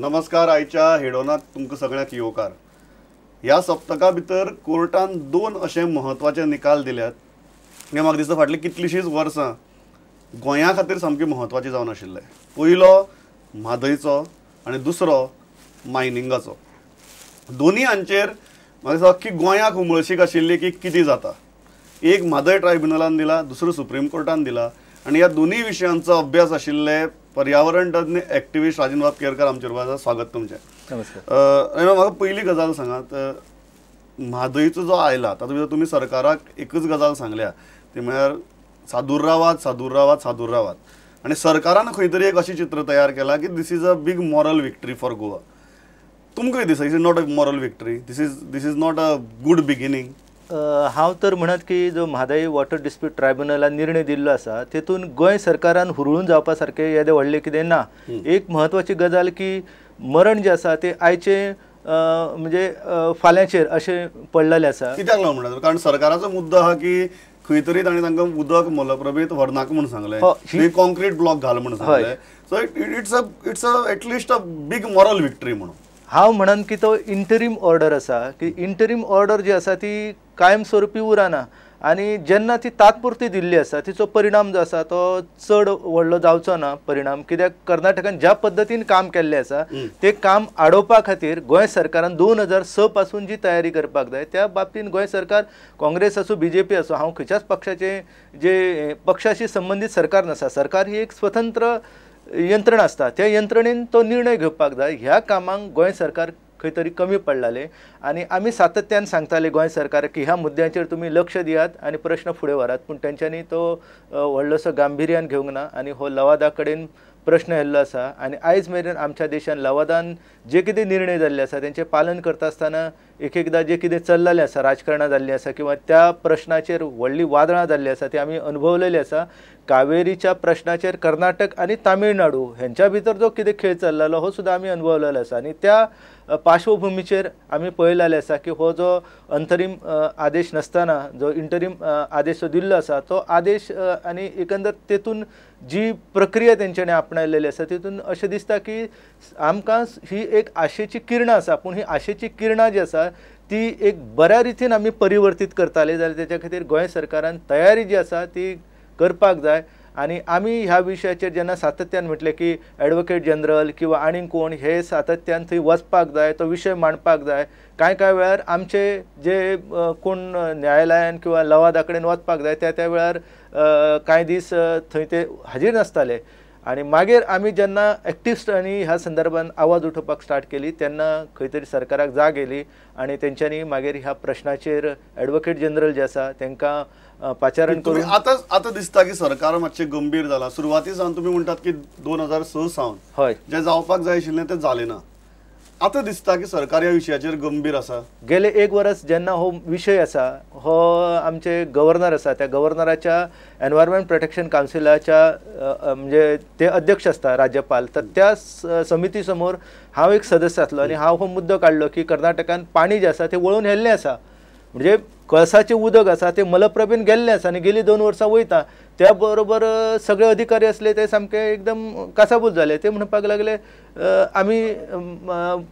नमस्कार. आयच्या हेडोनाक तुमकां सगळ्यांक येवकार. ह्या सप्तका भितर कोर्टान 2 अशे म्हत्वाचे निकाल दिल्यात. हे म्हाका दिसता फाटली कितलीशींच वर्सां गोंया खातीर सामके म्हत्वाचे जावन आशिल्ले. पयलो म्हादयचो आनी दुसरो मायनिंगाचो. दोनी हांचेर म्हाका दिसता अख्खी गोंयाक उमळशीक आशिल्ली की कितें जाता. एक म्हादय ट्रायब्युनलान दिला, दुसरो सुप्रीम कोर्टान दिला आनी ह्या दोनी विशयांचो अभ्यास आशिल्ले पर्यावरण तज्ञ एक्टिविस्ट राजन केरकर आमचे बरोबर. स्वागत तुमचें. नमस्कार. म्हाका पयली गजाल सांगात, म्हादयचो जो आयला तातूंत भितर तुमी सरकाराक एकच गजाल सांगल्या, ती म्हळ्यार सादुर्रावाद सादुर्रावाद सादुर्रावाद. आनी सरकारान खंय तरी एक अशें चित्र तयार केलां की this is a big moral victory for Goa. तुमकां कितें दिसता? Is not a moral victory? This is not a good beginning? हांव तर म्हणत की जो म्हादय वॉटर डिस्प्यूट ट्रायब्युनलान निर्णय दिल्लो आसा तेतून गोंय सरकारान हुरळून जावपा सारकें येदें व्हडलें कितें ना. एक म्हत्वाची गजाल की मरण जें आसा तें आयचें म्हणजे फाल्यांचेर अशें पडलेलें आसा. कित्याक लागून म्हणटा? कारण सरकाराचो मुद्दो आहा की खंय तरी ताणें तांकां उदक मलप्रभेत व्हरनाका म्हूण सांगलें, कॉन्क्रीट ब्लॉक घाल म्हूण सांगलें. So it's at least a big moral victory म्हणून हांव म्हणन की तो इंटरीम ऑर्डर आसा की इंटरीम ऑर्डर जी आसा ती कायमस्वरुपी उरना आनी जेन्ना ती तात्पुरती दिल्ली आसा तिचो परिणाम जो आसा तो चड व्हडलो जावचो ना परिणाम. कित्याक कर्नाटकान ज्या पद्दतीन काम केल्लें आसा तें काम आडोवपा खातीर गोंय सरकारान 2006 पासून जी तयारी करपाक जाय त्या बाबतीन गोंय सरकार काँग्रेस आसूं बीजेपी आसूं हांव खंयच्याच पक्षाचे जे पक्षाशी संबंधीत सरकार नसा. सरकार ही एक स्वतंत्र यंत्रणा आसता. त्या यंत्रणेन तो निर्णय घेवपाक जाय. ह्या कामाक गोंय सरकार खंय तरी कमी पडलेले आनी आमी सातत्यान सांगताले गोंय सरकाराक की ह्या मुद्द्यांचेर तुमी लक्ष दियात आनी प्रश्न फुडें व्हरात. पूण तेंच्यांनी तो व्हडलोसो गांभिर्यान घेवंक ना आनी हो लवादा कडेन प्रश्न येल्लो आसा. आनी आयज मेरेन आमच्या देशान लवादान जे कितें निर्णय जाल्ले आसा तेंचें पालन करता आसतना एकदां जे कितें चल्लेलें आसा, राजकारणां जाल्लीं आसा किंवा त्या प्रश्नाचेर व्हडली वादळां जाल्लीं आसा ती आमी अनुभवलेली आसा. कावेरीच्या प्रश्नाचेर कर्नाटक आनी तामिळनाडू हेंच्या भितर जो कितें खेळ चल्लेलो हो सुद्दां आमी अनुभवलेलो आसा. आनी त्या पार्श्वभुमीचेर आमी पळयलेलें आसा की हो जो अंतरीम आदेश नासतना जो इंटरीम आदेश जो दिल्लो आसा तो आदेश आनी एकंदर तेतून जी प्रक्रिया तेंच्यांनी आपणायलेली आसा तितून अशें दिसता की आमकां ही एक आशेची किरणां आसा. पूण ही आशेची किरणां जी आसा ती एक बऱ्या रितीन आमी परिवर्तीत करताले जाल्यार तेच्या खातीर गोंय सरकारान तयारी जी आसा ती करपाक जाय. आनी आमी ह्या विशयाचेर जेन्ना सातत्यान म्हटलें की एडवोकेट जनरल किंवा आनीक कोण हे सातत्यान थंय वचपाक जाय, तो विशय मांडपाक जाय. कांय वेळार आमचे जे कोण न्यायालयान किंवा लवादा कडेन वचपाक जाय त्या वेळार कांय दीस थंय ते हाजीर नासताले. आनी मागीर आमी जेन्ना एक्टिविस्टांनी ह्या संदर्भान आवाज उठोवपाक स्टार्ट केली तेन्ना खंय तरी सरकाराक जाग येयली आनी तेंच्यांनी मागीर ह्या प्रश्नाचेर एडवोकेट जनरल जे आसा तांकां पाचारण करून आतां दिसता की सरकार मातशें गंभीर जाला. सुरवाती सावन तुमी म्हणटात की 2006 सावन हय जें जावपाक जाय आशिल्लें तें जालें ना. आतां दिसता की सरकार ह्या विशयाचेर गंभीर आसा. गेले 1 वर्स जेन्ना हो विशय आसा हो आमचे गव्हर्नर आसा त्या गव्हर्नराच्या एनवायरमेंट प्रोटेक्शन कावन्सिलाच्या म्हणजे ते अध्यक्ष आसता राज्यपाल, तर त्या समिती समोर हांव एक सदस्य आसलो आनी हांव हो मुद्दो काडलो की कर्नाटकान पाणी जें आसा तें वळून येल्लें आसा. म्हणजे कळसाचें उदक आसा तें मलप्रभेन गेल्लें आसा आनी गेलीं 2 वर्सां वयता. त्या बरोबर सगळे अधिकारी असले ते सामके एकदम कासाबूल जाले. ते म्हणपाक लागले आमी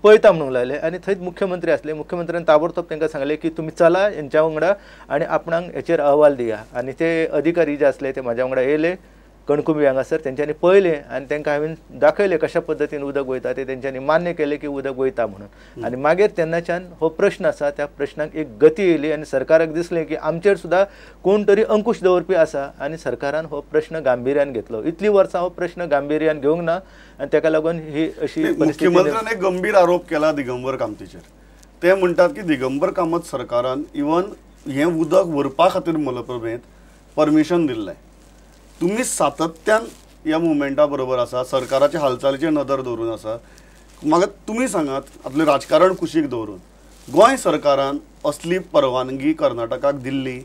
पळयता म्हणूंक लागले. आनी थंय मुख्यमंत्री आसले. मुख्यमंत्र्यान ताबडतोब तांकां सांगलें की तुमी चला हेंच्या वांगडा आनी आपणाक हेचेर अहवाल दिया. आनी ते अधिकारी जे आसले ते म्हाज्या वांगडा येयले कणकुंबी हांगासर. तेंच्यांनी पळयलें आनी तांकां हांवें दाखयलें कशा पद्दतीन उदक वयता ते. तेंच्यांनी मान्य केलें की उदक वयता म्हणून. आनी मागीर तेन्नाच्यान हो प्रश्न आसा त्या प्रश्नाक एक गती येयली आनी सरकाराक दिसलें की आमचेर सुद्दां कोण तरी अंकुश दवरपी आसा आनी सरकारान हो प्रश्न गांभिर्यान घेतलो. इतलीं वर्सां हो प्रश्न गांभिर्यान घेवंक ना आनी ताका लागून ही अशी मुख्यमंत्र्यान एक गंभीर आरोप केला दिगंबर कामतीचेर. ते म्हणटात की दिगंबर कामत सरकारान इवन हें उदक व्हरपा खातीर मलप्रभेंत परमिशन दिल्लें. तुम्ही सातत्यान ह्या मुवमेंटा बरोबर आसा, सरकाराच्या हालचालीचेर नदर दवरून आसा. म्हाका तुमी सांगात आपलें राजकारण कुशीक दवरून गोंय सरकारान असली परवानगी कर्नाटकाक दिल्ली?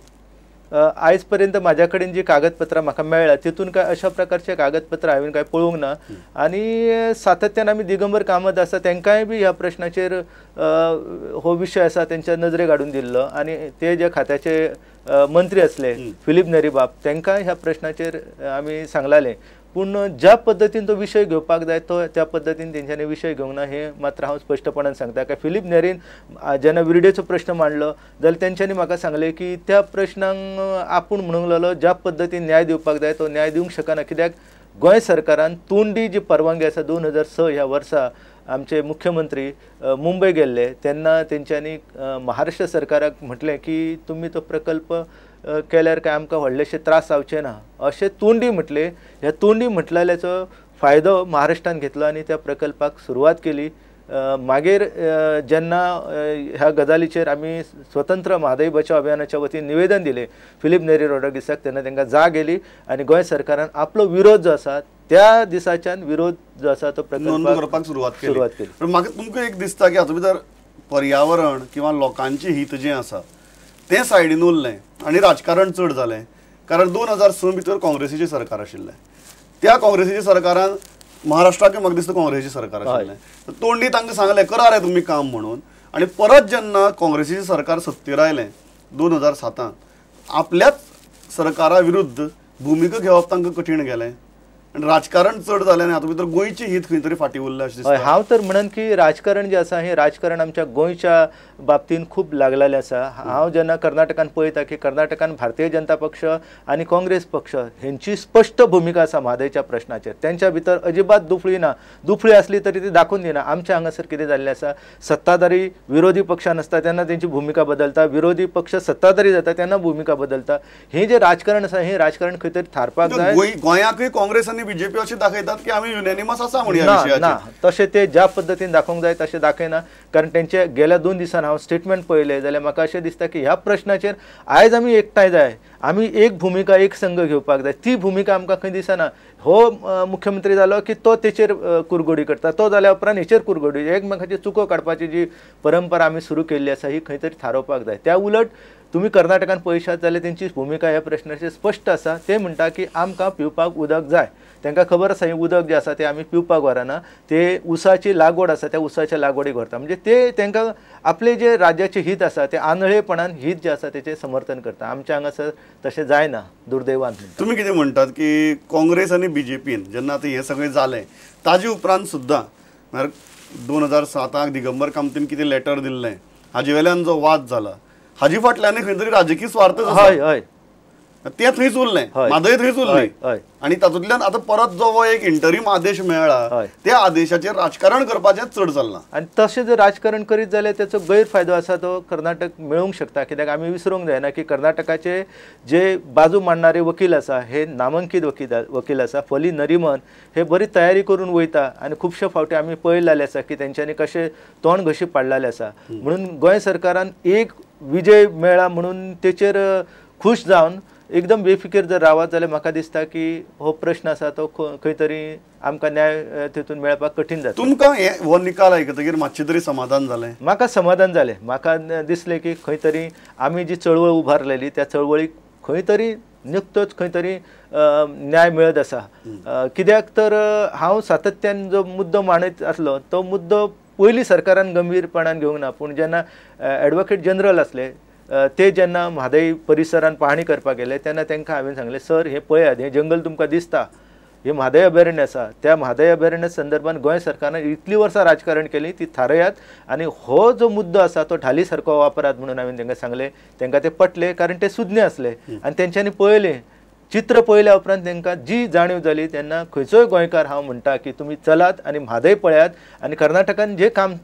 आयज पर्यंत म्हाज्या कडेन जी कागदपत्रां म्हाका मेळ्ळ्या तितून काय अशा प्रकारचे कागदपत्र हांवें काय पळोवंक ना. आनी सातत्यान आमी दिगंबर कामत आसा तांकांय बी ह्या प्रश्नाचेर हो विशय आसा तेंच्या नजरेक हाडून दिल्लो आनी ते जे खात्याचे मंत्री असले फिलीप नेरी बाब तांकांय ह्या प्रश्नाचेर आमी सांगलाले. पूण ज्या पद्दतीन तो विशय घेवपाक जाय तो त्या पद्दतीन तेंच्यांनी विशय घेवंक ना हे मात्र हांव स्पश्टपणान सांगता की फिलीप नेरीन जेन्ना विरडेचो प्रश्न मांडलो जाल्यार तेंच्यांनी म्हाका सांगलें की त्या प्रश्नांक आपूण म्हणूंक लागलो ज्या पद्दतीन न्याय दिवपाक जाय तो न्याय दिवंक शकना कित्याक गोंय सरकारान तोंडी जी परवानगी आसा 2006 ह्या वर्सा आमचे मुख्यमंत्री मुंबय गेल्ले तेन्ना तेंच्यांनी महाराष्ट्र सरकाराक म्हटलें की तुमी तो प्रकल्प केल्यार काय आमकां व्हडलेशे त्रास जावचे ना अशें तोंडी म्हटले ह्या तोंडी म्हटलेल्याचो फायदो महाराष्ट्रान घेतलो आनी त्या प्रकल्पाक सुरवात केली मागीर जेन्ना ह्या गजालीचेर आमी स्वतंत्र म्हादय बचाव अभियानाच्या वतीन निवेदन दिलें फिलीप नेरी रोड्रिगीसाक तेन्ना तांकां जाग येली आनी गोंय सरकारान आपलो विरोध जो आसा त्या दिसाच्यान विरोध जो आसा तो करपाक सुरवात केली पण म्हाका तुमकां एक दिसता की हातूंत भितर पर्यावरण किंवा लोकांचें हित जें आसा तें सायडीन उरलें आनी राजकारण चड जालें कारण 2006 भितर काँग्रेसीचें सरकार आशिल्लें त्या काँग्रेसीच्या सरकारान महाराष्ट्राक म्हाका दिसता काँग्रेसीचें सरकार आशिल्लें तोंडी तांकां सांगलें करा रे तुमी काम म्हणून आनी परत जेन्ना काँग्रेसीचें सरकार सत्तेर आयलें 2007 आपल्याच सरकारा विरुद्ध भुमिका घेवप तांकां कठीण गेलें आनी राजकारण चड जालें आनी हातूंत भितर गोंयची हित खंय तरी फाटीं उरलें अशें दिसता हांव तर म्हणन की राजकारण जें आसा हें राजकारण आमच्या गोंयच्या बाबतीन खूब लागलेलें आसा हांव जेन्ना कर्नाटकान पळयता की कर्नाटकान भारतीय जनता पक्ष आनी काँग्रेस पक्ष हेंची स्पश्ट भुमिका आसा म्हादयच्या प्रश्नाचेर तेंच्या भितर अजिबात दुफळी ना दुफळी आसली तरी ती दाखोवन दिना आमच्या हांगासर कितें जाल्लें आसा सत्ताधारी विरोधी पक्षान आसता तेन्ना तेंची भुमिका बदलता विरोधी पक्ष सत्ताधारी जाता तेन्ना भुमिका बदलता हें जें राजकारण आसा हें राजकारण खंय तरी थारपाक जाय गोंयाकूय काँग्रेस आनी बीजेपी अशें दाखयतात की आमी युनेनिमस आसा म्हणून ह्या विशयाचेर ना तशें ते ज्या पद्दतीन दाखोवंक जाय तशें दाखयना कारण तेंचे गेल्या 2 दिसान हांव स्टेटमेंट पळयलें जाल्यार म्हाका अशें दिसता की ह्या प्रश्नाचेर आयज आमी एकठांय जाय आमी एक भुमिका एक संघ घेवपाक जाय ती भुमिका आमकां खंय दिसना हो मुख्यमंत्री जालो की तो तेचेर कुरगोडी करता तो जाल्या उपरांत हेचेर कुरगोडी एकमेकाची चुको काडपाची जी परंपरा आमी सुरू केल्ली आसा ही खंय तरी थारोवपाक जाय त्या उलट तुम्ही कर्नाटकान पळयशात जाल्यार तेंची भुमिका ह्या प्रश्नाचेर स्पश्ट आसा ते म्हणटा की आमकां पिवपाक उदक जाय तांकां खबर आसा हें उदक जें आसा तें आमी पिवपाक व्हरना ते उसाची लागवड आसा त्या उसाच्या लागवडीक व्हरता म्हणजे ते तांकां आपले जे राज्याचें हित आसा तें आंधळेपणान हित जें आसा तेचें समर्थन करता आमच्या हांगासर तशें जायना दुर्दैवान तुमी कितें म्हणटात की काँग्रेस आनी बीजेपीन जेन्ना आतां हें सगळें जालें ताजे उपरांत सुद्दां म्हळ्यार 2007 दिगंबर कामतीन कितें लेटर दिल्लें हाजे वेल्यान जो वाद जाला हाजी फाटल्यान खंय तरी राजकीय स्वार्थ हय हय तें थंयच उरलें म्हादय थंयच उरली आनी तातूंतल्यान आतां परत जो एक इंटरीम आदेश मेळ्ळा त्या आदेशाचेर राजकारण करपाचें चड चल्लां आनी तशें जर राजकारण करीत जाल्यार तेचो गैरफायदो आसा तो कर्नाटक मेळोवंक शकता कित्याक आमी विसरूंक जायना की कर्नाटकाचे जे बाजू मांडणारे वकील आसा हे नामांकीत वकील आसा फली नरिमन हे बरी तयारी करून वयता आनी खुबशे फावटी आमी पळयलेले आसा की तेंच्यांनी कशें तोंड घशी पाडलेलें आसा म्हणून गोंय सरकारान एक विजय मेळ्ळा म्हणून तेचेर खूश जावन एकदम बेफिकीर जर रावत जाल्यार म्हाका दिसता की हो प्रश्न आसा तो खंय तरी आमकां न्याय तेतून मेळपाक कठीण जाता तुमकां हो निकाल आयकतकीर मातशें तरी समाधान जालें म्हाका समाधान जालें म्हाका दिसलें की खंय तरी आमी जी चळवळ उबारलेली त्या चळवळीक खंय तरी निकतोच खंय तरी न्याय मेळत आसा कित्याक तर हांव सातत्यान जो मुद्दो मांडयत आसलो तो मुद्दो पयलीं सरकारान गंभीरपणान घेवंक ना पूण जेन्ना एडवोकेट जनरल आसले ते जेन्ना म्हादय परिसरान पाहणी करपाक गेले तेन्ना तांकां हांवें सांगलें सर हें पळयात हें जंगल तुमकां दिसता हें म्हादय अभयारण्य आसा त्या म्हादय अभयारण्य संदर्भान गोंय सरकारान इतलीं वर्सां राजकारण केली ती थारयात आनी हो जो मुद्दो आसा तो ढाली सारको वापरात म्हणून हांवें तांकां सांगलें तांकां ते पटले कारण ते सुज्ञ आसले आनी तेंच्यांनी पळयलें चित्र पळयल्या उपरांत तांकां जी जाणीव जाली तेन्ना खंयचोय गोंयकार हांव म्हणटा की तुमी चलात आनी म्हादय पळयात आनी कर्नाटकान जें काम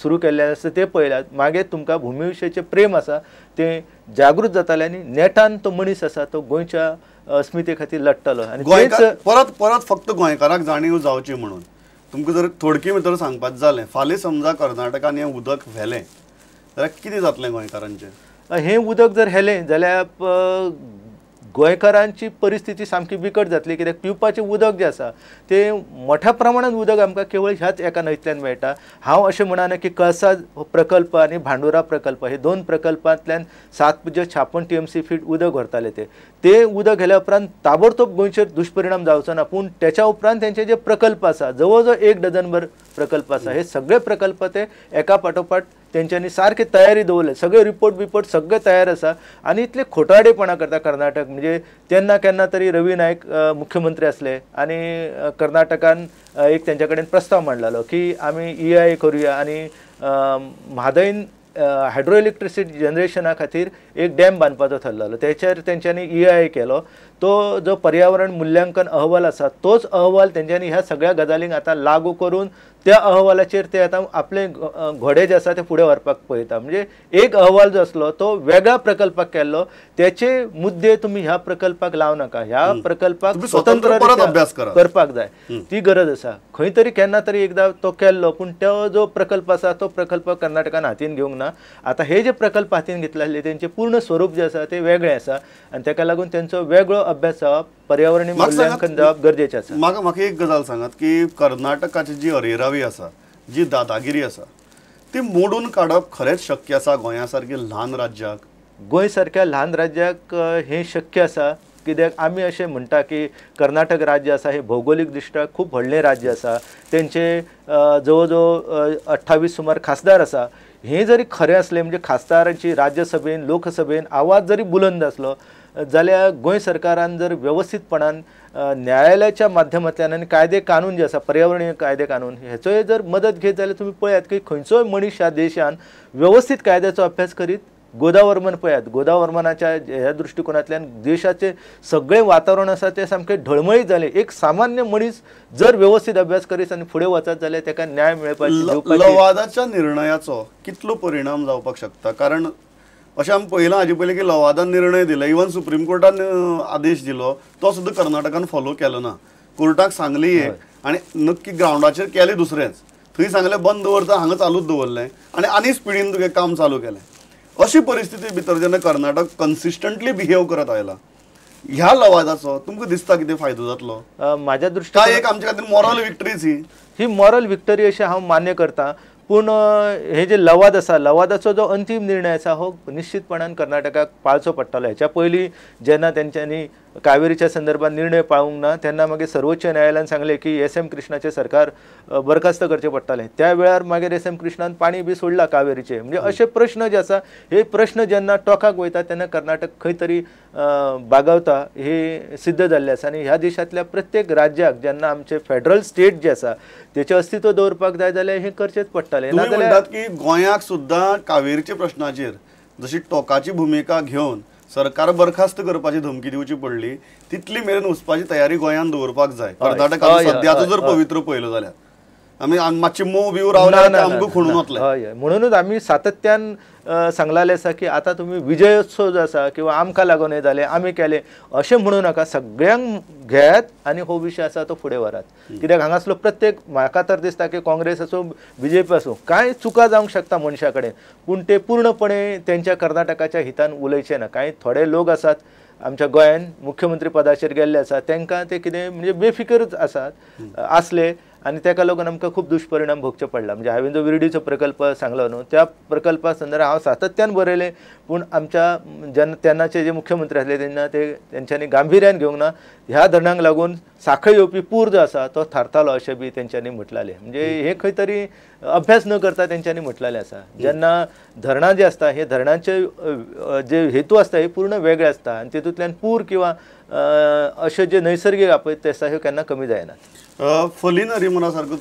सुरू केल्लें आसा तें पळयल्यात मागीर तुमकां भुमी विशयीचें प्रेम आसा तें जागृत जातालें आनी नेटान तो मनीस आसा तो गोंयच्या अस्मिते खातीर लडटलो आनी परत परत फक्त गोंयकाराक जाणीव जावची म्हणून तुमकां जर थोडके भितर सांगपाक जालें फाल्यां समजा कर्नाटकान हें उदक व्हेलें जाल्यार कितें जातलें गोंयकारांचें हें उदक जर व्हेलें जाल्यार गोंयकारांची परिस्थिती सामकी बिकट जातली कित्याक पिवपाचें उदक जें आसा तें मोठ्या प्रमाणांत उदक आमकां केवळ ह्याच एका न्हंयतल्यान मेळटा हांव अशें म्हणना की कळसा प्रकल्प आनी भांडुरा प्रकल्प हे 2 प्रकल्पांतल्यान 7.56 TMC फीट उदक व्हरताले ते उदक गेल्या उपरांत ताबडतोब गोंयचेर दुश्परिणाम जावचो ना पूण तेच्या उपरांत तेंचे जे प्रकल्प आसा जवळ जवळ 1 डझनभर प्रकल्प आसा हे सगळे प्रकल्प ते एका फाटोफाट तेंच्यांनी सारकी तयारी दवरले, सगळे रिपोर्ट सगळे तयार आसा आनी इतले खोटाडेपणा करता कर्नाटक. म्हणजे तेन्ना केन्ना तरी रवी नायक मुख्यमंत्री असले आनी कर्नाटकान एक तेंच्या कडेन प्रस्ताव मांडलेलो की आमी EIA करूया आनी म्हादईन हायड्रो इलेक्ट्रिसिटी जनरेशना खातीर एक डॅम बांदपाचो थारलेलो. तेचेर तेंच्यांनी EIA केलो. तो जो पर्यावरण मुल्यांकन अहवाल आसा तोच अहवाल तेंच्यांनी ह्या सगळ्या गजालींक आतां लागू करून त्या अहवालाचेर ते आतां आपले घोडे जे आसा ते फुडें व्हरपाक पळयता. म्हणजे एक अहवाल जो आसलो तो वेगळ्या प्रकल्पाक केल्लो, त्याचे मुद्दे तुम्ही ह्या प्रकल्पाक लाव नाका, ह्या प्रकल्पाक स्वतंत्र अभ्यास करपाक जाय, ती गरज आसा. खंय तरी केन्ना तरी एकदा तो केल्लो, पूण तो जो प्रकल्प आसा तो प्रकल्प कर्नाटकान हातीन घेवंक ना. आता हे जे प्रकल्प हातीन घेतलेले तेंचे पूर्ण स्वरूप जे आसा ते वेगळे आसा आनी ताका लागून तेंचो वेगळो अभ्यास जावप, पर्यावरणीय मुल्यांकन जावप गरजेचें आसा. म्हाका एक गजाल सांगात की कर्नाटकाची जी अरेरावी आसा, जी दादागिरी आसा, ती मोडून काडप खरेंच शक्य आसा गोंया सारके ल्हान राज्याक? गोंय सारक्या ल्हान राज्याक हे शक्य आसा. कित्याक आमी अशें म्हणटा की कर्नाटक राज्य आसा हे भौगोलीक दृश्ट्या खूब व्हडलें राज्य आसा. तेंचे जवळ जवळ 28 सुमार खासदार आसा. हे जरी खरें असलें म्हणजे खासदारांची राज्यसभेन लोकसभेन आवाज जरी बुलंद असलो जाल्यार गोंय सरकारान जर व्यवस्थितपणान न्यायालयाच्या माध्यमांतल्यान आनी कायदे कानून जे आसा पर्यावरणीय कायदे कानून हेचोय जर मदत घेत जाल्यार तुम्ही पळयात की खंयचोय मनीस ह्या देशान व्यवस्थित कायद्याचो अभ्यास करीत. गोदावर्मन पळयात, गोदावर्मनाच्या ह्या दृश्टिकोनांतल्यान देशाचे सगळे वातावरण आसा ते सामके ढळमळीत जाले. एक सामान्य मनीस जर व्यवस्थित अभ्यास करीत आनी फुडें वचत जाल्यार ताका न्याय मेळपाची. लवादाच्या निर्णयाचो कितलो परिणाम जावपाक शकता? कारण अशें आमी पळयलां हाजे पयलीं की लवादान निर्णय दिलो, इवन सुप्रीम कोर्टान आदेश दिलो, तो सुद्दां कर्नाटकान फॉलो केलो ना. कोर्टाक सांगली एक आनी नक्की ग्रावंडाचेर केलें दुसरेंच. थंय सांगलें बंद दवरता, हांगा चालूच दवरलें आनी स्पिडीन तुगे काम चालू केलें. अशी परिस्थिती भितर जेन्ना कर्नाटक कन्सिस्टंटली बिहेव करत आयला, ह्या लवादाचो तुमकां दिसता कितें फायदो जातलो? म्हाज्या दृश्टीन एक आमचे खातीर मॉरल विक्टरीच ही मॉरल विक्टरी अशें हांव मान्य करता. पूण हे जे लवाद आसा, लवादाचो जो अंतीम निर्णय आसा हो निश्चितपणान कर्नाटकाक पाळचो पडटलो. हेच्या पयलीं जेन्ना तेंच्यांनी कावेरीच्या संदर्भात निर्णय पाळूंक ना तेन्ना मागीर सर्वोच्च न्यायालयान सांगले की SM कृष्णाचें सरकार बरखास्त करचें पडटलें. त्या वेळार मागीर SM कृष्णान पाणी बी सोडला कावेरीचें. म्हणजे अशे प्रश्न जे आसा हे प्रश्न जेन्ना टोकाक वयता तेन्ना कर्नाटक खंय तरी बागावता हे सिद्ध जाल्लें आसा. आनी ह्या देशांतल्या प्रत्येक राज्याक जेन्ना आमचे फेडरल स्टेट जे आसा तेचें अस्तित्व दवरपाक जाय जाल्यार हे करचेंच पडटलें. नाजाल्यार की गोंयाक सुद्दां कावेरीच्या प्रश्नाचेर जशी टोकाची भुमिका घेवन सरकार बरखास्त करपाची धमकी दिवची पडली, तितली मेरेन वचपाची तयारी गोंयान दवरपाक जाय. कर्नाटकाचो सद्याचो जर पवित्र पळयलो जाल्यार आमी मातशें मोव बिव रावल्यार आमकां खणून वतलें. म्हणूनच आमी सातत्यान सांगलेलें आसा की आतां तुमी विजयोत्सव जो आसा किंवा आमकां लागून हे जालें आमी केलें अशें म्हणू नाका. सगळ्यांक घेयात आनी हो विशय आसा तो फुडें व्हरात. कित्याक हांगासलो प्रत्येक, म्हाका तर दिसता की काँग्रेस आसूं BJP आसूं, कांय चुका जावंक शकता मनशा कडेन, पूण ते पूर्णपणे तेंच्या कर्नाटकाच्या हितान उलयचे ना. कांय थोडे लोक आसात आमच्या गोंयान मुख्यमंत्री पदाचेर गेल्ले आसात, तांकां ते कितें म्हणजे बेफिकरूच आसात आसले आनी ताका लागून आमकां खूब दुश्परिणाम भोगचे पडला. म्हणजे हांवें जो विरडीचो प्रकल्प सांगलो न्हू त्या प्रकल्पा संदर्भात हांव सातत्यान बरयलें, पूण आमच्या तेन्नाचे जे मुख्यमंत्री आसले तेन्ना तेंच्यांनी गांभीर्यान घेवंक ना. ह्या धरणाक लागून साखळ येवपी पूर जो आसा तो थारतालो अशें बी तेंच्यांनी म्हटलेलें. म्हणजे हे खंय तरी अभ्यास न करता तेंच्यांनी म्हटलेलें आसा. जेन्ना धरणां जी आसता हे धरणांचे जे हेतू आसता हे पूर्ण वेगळे आसता आनी तेतूंतल्यान पूर किंवा अशे जे नैसर्गिक आपत्ती आसा ह्यो केन्ना कमी जायनात. फली नरिमना सारको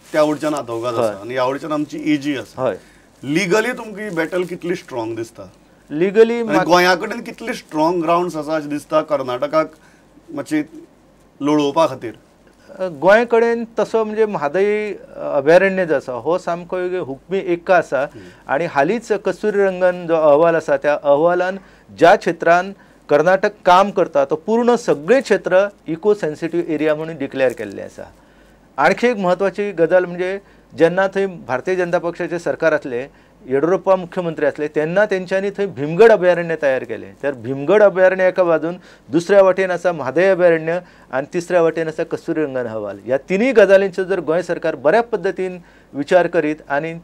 त्या वटच्यान आदवोगाद आसा आनी ह्या वटच्यान आमची AG आसा. हय, लिगली तुमकां ही बॅटल कितली स्ट्रॉंग दिसता? लिगली गोंया कडेन कितले स्ट्रॉंग ग्राउंड्स आसा अशें दिसता कर्नाटकाक मातशी लडोवपा खातीर? गोंय कडेन तसो म्हणजे म्हादई अभयारण्य जो आसा हो सामको हुकमी एक्का आसा. आनी हालींच कस्तुरीरंगन जो अहवाल आसा त्या अहवालान ज्या क्षेत्रान कर्नाटक काम करता तो पूर्ण सगळे क्षेत्र इको सेन्सिटीव एरिया म्हणून डिक्लेअर केल्ले आसा. आणखी एक म्हत्वाची गजाल म्हणजे जेन्ना थंय भारतीय जनता पक्षाचे सरकार आसले, येडियुरप्पा मुख्यमंत्री आसले तेन्ना तेंच्यांनी थंय भीमगड अभयारण्य तयार केलें. तर भीमगड अभयारण्य एका बाजून, दुसऱ्या वाटेन आसा म्हादय अभयारण्य आनी तिसऱ्या वाटेन आसा कस्तुरीरंगन अहवाल. ह्या तिनूय गजालींचो जर गोंय सरकार बऱ्या पद्दतीन विचार करीत आनी